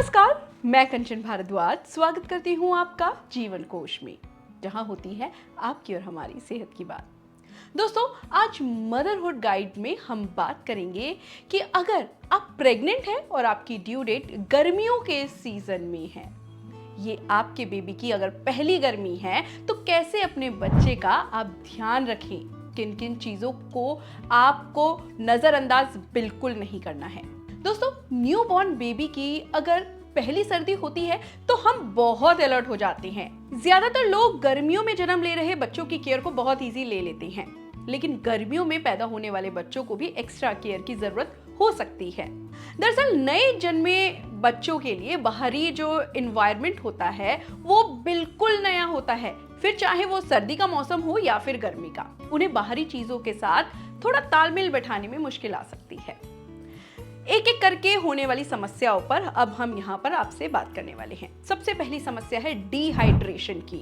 नमस्कार, मैं कंचन भारद्वाज स्वागत करती हूँ आपका जीवन कोश में, जहाँ होती है आपकी और हमारी सेहत की बात। दोस्तों, आज मदरहुड गाइड में हम बात करेंगे कि अगर आप प्रेग्नेंट हैं और आपकी ड्यू डेट गर्मियों के सीजन में है, ये आपके बेबी की अगर पहली गर्मी है, तो कैसे अपने बच्चे का आप ध्यान रखें, किन किन चीज़ों को आपको नज़रअंदाज बिल्कुल नहीं करना है। दोस्तों, न्यूबॉर्न बेबी की अगर पहली सर्दी होती है तो हम बहुत अलर्ट हो जाते हैं। ज्यादातर लोग गर्मियों में जन्म ले रहे बच्चों की केयर को बहुत इजी ले लेते हैं, लेकिन गर्मियों में पैदा होने वाले बच्चों को भी एक्स्ट्रा केयर की जरूरत हो सकती है। दरअसल नए जन्मे बच्चों के लिए बाहरी जो एनवायरनमेंट होता है वो बिल्कुल नया होता है, फिर चाहे वो सर्दी का मौसम हो या फिर गर्मी का। उन्हें बाहरी चीजों के साथ थोड़ा तालमेल बैठाने में मुश्किल आ सकती है। एक एक करके होने वाली समस्याओं पर अब हम यहाँ पर आपसे बात करने वाले हैं। सबसे पहली समस्या है डिहाइड्रेशन की।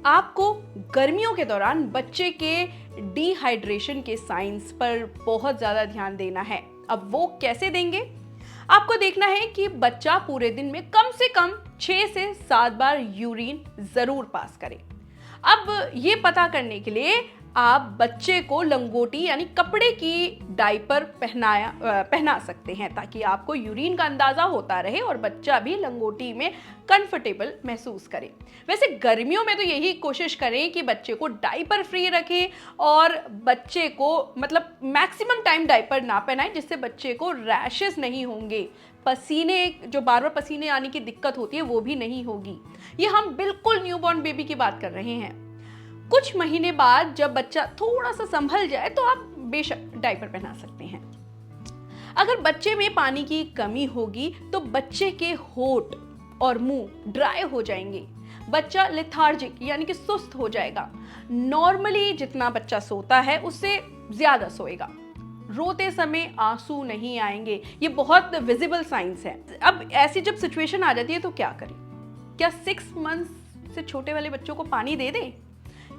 आपको गर्मियों के दौरान बच्चे के डिहाइड्रेशन के साइंस पर बहुत ज्यादा ध्यान देना है। अब वो कैसे देंगे? आपको देखना है कि बच्चा पूरे दिन में कम से कम 6 से 7 बार यूरिन जरूर पास करे। अब ये पता करने के लिए आप बच्चे को लंगोटी यानी कपड़े की डायपर पहना सकते हैं, ताकि आपको यूरिन का अंदाजा होता रहे और बच्चा भी लंगोटी में कंफर्टेबल महसूस करे। वैसे गर्मियों में तो यही कोशिश करें कि बच्चे को डायपर फ्री रखें और बच्चे को मतलब मैक्सिमम टाइम डायपर ना पहनाएं, जिससे बच्चे को रैशेस नहीं होंगे, पसीने जो बार बार पसीने आने की दिक्कत होती है वो भी नहीं होगी। ये हम बिल्कुल न्यूबॉर्न बेबी की बात कर रहे हैं। कुछ महीने बाद जब बच्चा थोड़ा सा संभल जाए तो आप बेशक डायपर पहना सकते हैं। अगर बच्चे में पानी की कमी होगी तो बच्चे के होंठ और मुंह ड्राई हो जाएंगे, बच्चा लेथार्जिक यानी कि सुस्त हो जाएगा, नॉर्मली जितना बच्चा सोता है उससे ज्यादा सोएगा, रोते समय आंसू नहीं आएंगे। ये बहुत विजिबल साइंस है। अब ऐसी जब सिचुएशन आ जाती है तो क्या करें? क्या 6 मंथ्स से छोटे वाले बच्चों को पानी दे दें?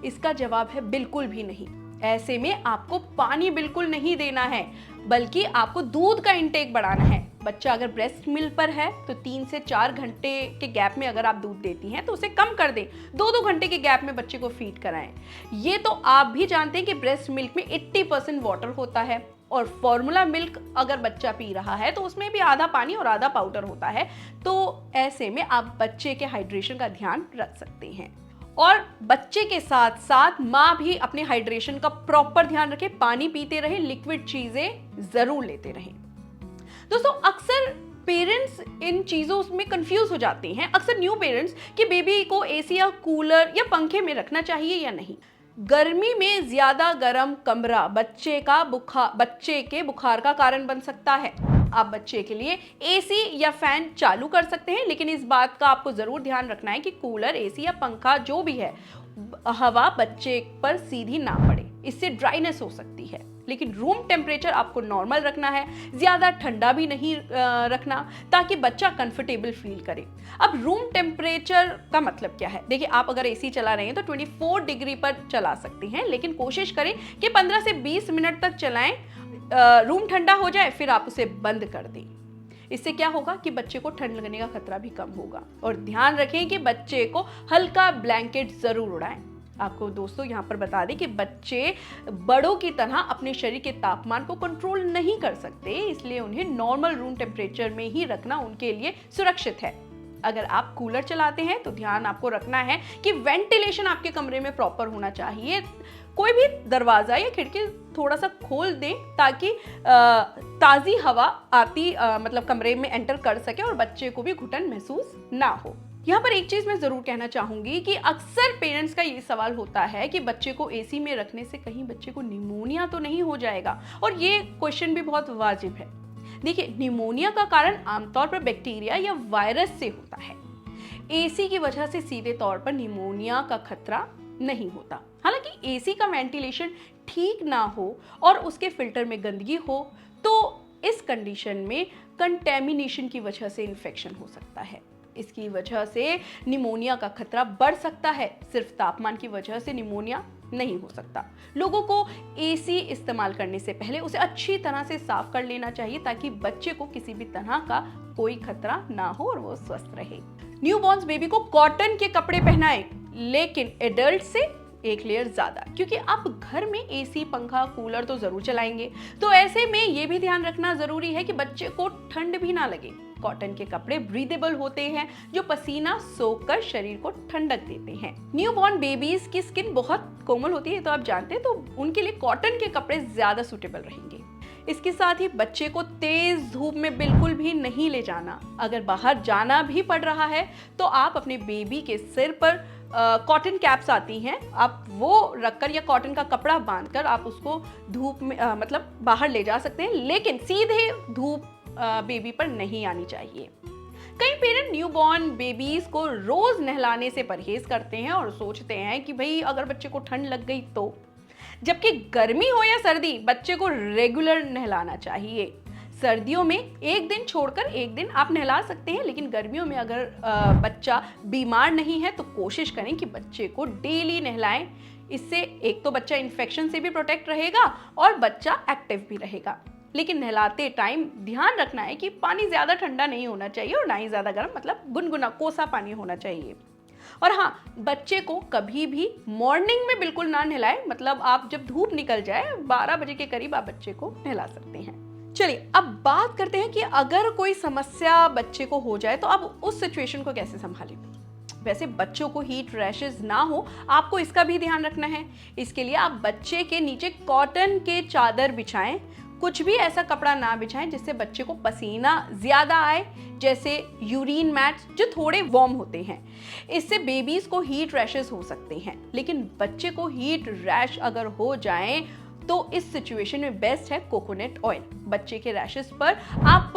इसका जवाब है बिल्कुल भी नहीं। ऐसे में आपको पानी बिल्कुल नहीं देना है, बल्कि आपको दूध का इंटेक बढ़ाना है। बच्चा अगर ब्रेस्ट मिल्क पर है तो 3 से 4 घंटे के गैप में अगर आप दूध देती हैं तो उसे कम कर दें, 2-2 घंटे के गैप में बच्चे को फीड कराएं। ये तो आप भी जानते हैं कि ब्रेस्ट मिल्क में 80% वाटर होता है और फॉर्मूला मिल्क अगर बच्चा पी रहा है तो उसमें भी आधा पानी और आधा पाउडर होता है। तो ऐसे में आप बच्चे के हाइड्रेशन का ध्यान रख सकते हैं और बच्चे के साथ साथ माँ भी अपने हाइड्रेशन का प्रॉपर ध्यान रखे, पानी पीते रहे, लिक्विड चीजें जरूर लेते रहें। दोस्तों, अक्सर पेरेंट्स इन चीजों में कंफ्यूज हो जाते हैं, अक्सर न्यू पेरेंट्स, कि बेबी को एसी या कूलर या पंखे में रखना चाहिए या नहीं। गर्मी में ज्यादा गर्म कमरा बच्चे के बुखार का कारण बन सकता है। आप बच्चे के लिए एसी या फैन चालू कर सकते हैं, लेकिन इस बात का आपको जरूर ध्यान रखना है कि कूलर, एसी या पंखा जो भी है, हवा बच्चे पर सीधी ना पड़े, इससे ड्राइनेस हो सकती है। लेकिन रूम टेम्परेचर आपको नॉर्मल रखना है, ज्यादा ठंडा भी नहीं रखना, ताकि बच्चा कंफर्टेबल फील करे। अब रूम टेम्परेचर का मतलब क्या है? देखिए, आप अगर एसी चला रहे हैं तो 24 डिग्री पर चला सकते हैं, लेकिन कोशिश करें कि 15 से 20 मिनट तक चलाएं, रूम ठंडा हो जाए फिर आप उसे बंद कर दें। इससे क्या होगा कि बच्चे को ठंड लगने का खतरा भी कम होगा। और ध्यान रखें कि बच्चे को हल्का ब्लैंकेट जरूर उड़ाएं। आपको दोस्तों यहाँ पर बता दें कि बच्चे बड़ों की तरह अपने शरीर के तापमान को कंट्रोल नहीं कर सकते, इसलिए उन्हें नॉर्मल रूम टेम्परेचर में ही रखना उनके लिए सुरक्षित है। अगर आप कूलर चलाते हैं तो ध्यान आपको रखना है कि वेंटिलेशन आपके कमरे में प्रॉपर होना चाहिए। कोई भी दरवाजा या खिड़की थोड़ा सा खोल दें ताकि ताज़ी हवा मतलब कमरे में एंटर कर सके और बच्चे को भी घुटन महसूस ना हो। यहाँ पर एक चीज मैं जरूर कहना चाहूंगी कि अक्सर पेरेंट्स का ये सवाल होता है कि बच्चे को एसी में रखने से कहीं बच्चे को निमोनिया तो नहीं हो जाएगा, और ये क्वेश्चन भी बहुत वाजिब है। देखिए, निमोनिया का कारण आमतौर पर बैक्टीरिया या वायरस से होता है। एसी की वजह से सीधे तौर पर निमोनिया का खतरा नहीं होता। हालांकि एसी का वेंटिलेशन ठीक ना हो और उसके फिल्टर में गंदगी हो तो इस कंडीशन में कंटेमिनेशन की वजह से इन्फेक्शन हो सकता है। इसकी वजह से निमोनिया का खतरा बढ़ सकता है। सिर्फ तापमान की वजह से निमोनिया नहीं हो सकता। लोगों को एसी इस्तेमाल करने से पहले उसे अच्छी तरह से साफ कर लेना चाहिए ताकि बच्चे को किसी भी तरह का कोई खतरा ना हो और वो स्वस्थ रहे। न्यूबॉर्न बेबी को कॉटन के कपड़े पहनाएं, लेकिन एडल्ट से एक लेयर ज्यादा, क्योंकि आप घर में एसी, पंखा, कूलर तो जरूर चलाएंगे। तो ऐसे में ये भी ध्यान रखना जरूरी है कि बच्चे को ठंड भी ना लगे। कॉटन के कपड़े ब्रीदेबल होते हैं जो पसीना सोखकर शरीर को ठंडक देते हैं। न्यूबॉर्न बेबीज की स्किन बहुत कोमल होती है, तो आप जानते हैं, तो उनके लिए कॉटन के कपड़े ज्यादा सूटेबल रहेंगे। इसके साथ ही बच्चे को तेज धूप में बिल्कुल भी नहीं ले जाना। अगर बाहर जाना भी पड़ रहा है तो आप अपने बेबी के सिर पर कॉटन कैप्स आती हैं, आप वो रखकर या कॉटन का कपड़ा बांधकर आप उसको धूप में मतलब बाहर ले जा सकते हैं, लेकिन सीधे धूप बेबी पर नहीं आनी चाहिए। कई पेरेंट न्यूबॉर्न बेबीज को रोज नहलाने से परहेज करते हैं और सोचते हैं कि भाई अगर बच्चे को ठंड लग गई तो, जबकि गर्मी हो या सर्दी बच्चे को रेगुलर नहलाना चाहिए। सर्दियों में एक दिन छोड़कर एक दिन आप नहला सकते हैं, लेकिन गर्मियों में अगर बच्चा बीमार नहीं है तो कोशिश करें कि बच्चे को डेली नहलाएं। इससे एक तो बच्चा इन्फेक्शन से भी प्रोटेक्ट रहेगा और बच्चा एक्टिव भी रहेगा। लेकिन नहलाते टाइम ध्यान रखना है कि पानी ज़्यादा ठंडा नहीं होना चाहिए और ना ही ज़्यादा गर्म, मतलब गुनगुना कोसा पानी होना चाहिए। और हाँ, बच्चे को कभी भी मॉर्निंग में बिल्कुल ना नहलाएं, मतलब आप जब धूप निकल जाए 12 बजे के करीब आप बच्चे को नहला सकते हैं। चलिए अब बात करते हैं कि अगर कोई समस्या बच्चे को हो जाए तो अब उस सिचुएशन को कैसे संभालें। वैसे बच्चों को हीट रैशेस ना हो, आपको इसका भी ध्यान रखना है। इसके लिए आप बच्चे के नीचे कॉटन के चादर बिछाएं। कुछ भी ऐसा कपड़ा ना बिछाएं जिससे बच्चे को पसीना ज्यादा आए, जैसे यूरिन मैट्स जो थोड़े वार्म होते हैं। इससे बेबीज को हीट रैशेस हो सकते हैं। लेकिन बच्चे को हीट रैश अगर हो जाए तो इस सिचुएशन में बेस्ट है कोकोनट ऑयल। बच्चे के रैशेस पर आप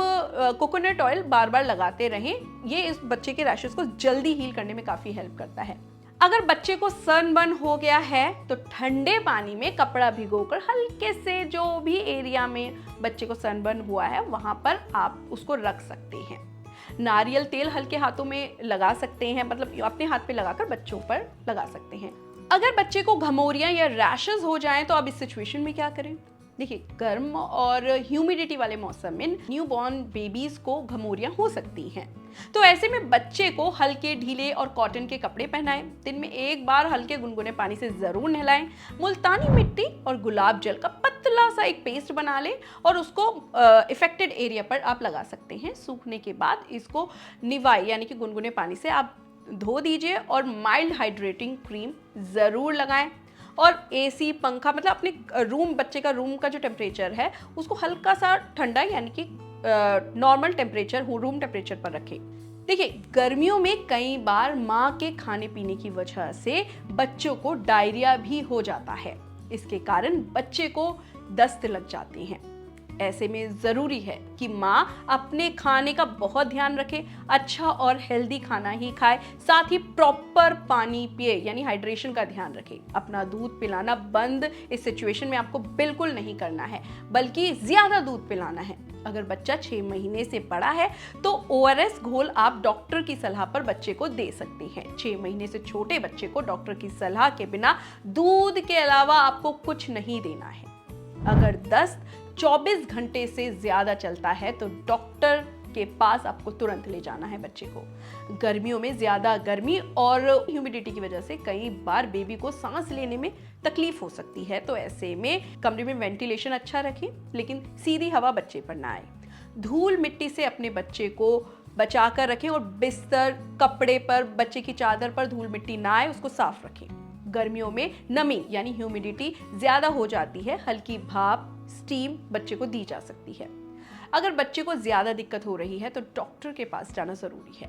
कोकोनट ऑयल बार बार लगाते रहें, ये इस बच्चे के रैशेस को जल्दी हील करने में काफ़ी हेल्प करता है। अगर बच्चे को सनबर्न हो गया है तो ठंडे पानी में कपड़ा भिगोकर हल्के से जो भी एरिया में बच्चे को सनबर्न हुआ है वहाँ पर आप उसको रख सकते हैं। नारियल तेल हल्के हाथों में लगा सकते हैं, मतलब अपने हाथ पे लगाकर बच्चों पर लगा सकते हैं। अगर बच्चे को घमौरियां या रैशेस हो जाएं तो अब इस सिचुएशन में क्या करें। देखिए, गर्म और ह्यूमिडिटी वाले मौसम में न्यूबॉर्न बेबीज को घमौरियां हो सकती हैं, तो ऐसे में बच्चे को हल्के, ढीले और कॉटन के कपड़े पहनाएं। दिन में एक बार हल्के गुनगुने पानी से जरूर नहलाएं। मुल्तानी मिट्टी और गुलाब जल का पतला सा एक पेस्ट बना लें और उसको इफेक्टेड एरिया पर आप लगा सकते हैं। सूखने के बाद इसको निवाई यानी कि गुनगुने पानी से आप धो दीजिए और माइल्ड हाइड्रेटिंग क्रीम जरूर लगाएं। और एसी, पंखा, मतलब अपने रूम, बच्चे का रूम का जो टेम्परेचर है उसको हल्का सा ठंडा यानी कि नॉर्मल टेम्परेचर, रूम टेम्परेचर पर रखें। देखिए, गर्मियों में कई बार माँ के खाने पीने की वजह से बच्चों को डायरिया भी हो जाता है। इसके कारण बच्चे को दस्त लग जाती हैं। ऐसे में ज़रूरी है कि माँ अपने खाने का बहुत ध्यान रखे, अच्छा और हेल्दी खाना ही खाए, साथ ही प्रॉपर पानी पिए यानी हाइड्रेशन का ध्यान रखे। अपना दूध पिलाना बंद इस सिचुएशन में आपको बिल्कुल नहीं करना है, बल्कि ज़्यादा दूध पिलाना है। अगर बच्चा 6 महीने से बड़ा है तो ORS घोल आप डॉक्टर की सलाह पर बच्चे को दे सकते हैं। 6 महीने से छोटे बच्चे को डॉक्टर की सलाह के बिना दूध के अलावा आपको कुछ नहीं देना है। अगर दस्त 24 घंटे से ज्यादा चलता है तो डॉक्टर के पास आपको तुरंत ले जाना है बच्चे को। गर्मियों में ज्यादा गर्मी और ह्यूमिडिटी की वजह से कई बार बेबी को सांस लेने में तकलीफ हो सकती है, तो ऐसे में कमरे में वेंटिलेशन अच्छा रखें, लेकिन सीधी हवा बच्चे पर ना आए। धूल मिट्टी से अपने बच्चे को बचा कर रखें और बिस्तर, कपड़े पर, बच्चे की चादर पर धूल मिट्टी ना आए, उसको साफ रखें। गर्मियों में नमी यानी ह्यूमिडिटी ज्यादा हो जाती है, हल्की भाप, स्टीम बच्चे को दी जा सकती है। अगर बच्चे को ज्यादा दिक्कत हो रही है तो डॉक्टर के पास जाना जरूरी है।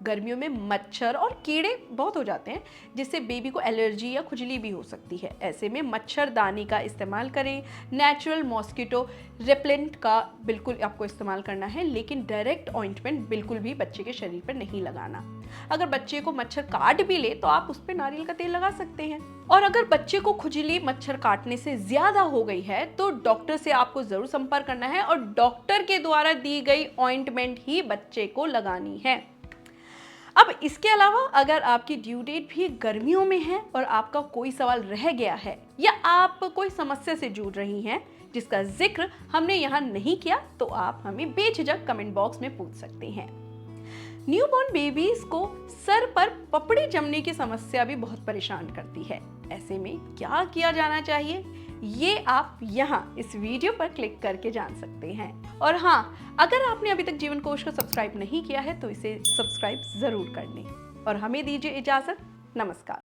गर्मियों में मच्छर और कीड़े बहुत हो जाते हैं, जिससे बेबी को एलर्जी या खुजली भी हो सकती है। ऐसे में मच्छरदानी का इस्तेमाल करें। नेचुरल मॉस्किटो रिपेलेंट का बिल्कुल आपको इस्तेमाल करना है, लेकिन डायरेक्ट ऑइंटमेंट बिल्कुल भी बच्चे के शरीर पर नहीं लगाना। अगर बच्चे को मच्छर काट भी ले तो आप उस पर नारियल का तेल लगा सकते हैं। और अगर बच्चे को खुजली मच्छर काटने से ज्यादा हो गई है तो डॉक्टर से आपको जरूर संपर्क करना है और डॉक्टर के द्वारा दी गई ऑइंटमेंट ही बच्चे को लगानी है। अब इसके अलावा अगर आपकी ड्यू डेट भी गर्मियों में है और आपका कोई सवाल रह गया है या आप कोई समस्या से जूझ रही हैं जिसका जिक्र हमने यहाँ नहीं किया, तो आप हमें बेझिझक कमेंट बॉक्स में पूछ सकते हैं। न्यूबॉर्न बेबीज को सर पर पपड़ी जमने की समस्या भी बहुत परेशान करती है। ऐसे में क्या किया जाना चाहिए, ये आप यहाँ इस वीडियो पर क्लिक करके जान सकते हैं। और हाँ, अगर आपने अभी तक जीवन कोश को सब्सक्राइब नहीं किया है तो इसे सब्सक्राइब जरूर कर लें और हमें दीजिए इजाजत। नमस्कार।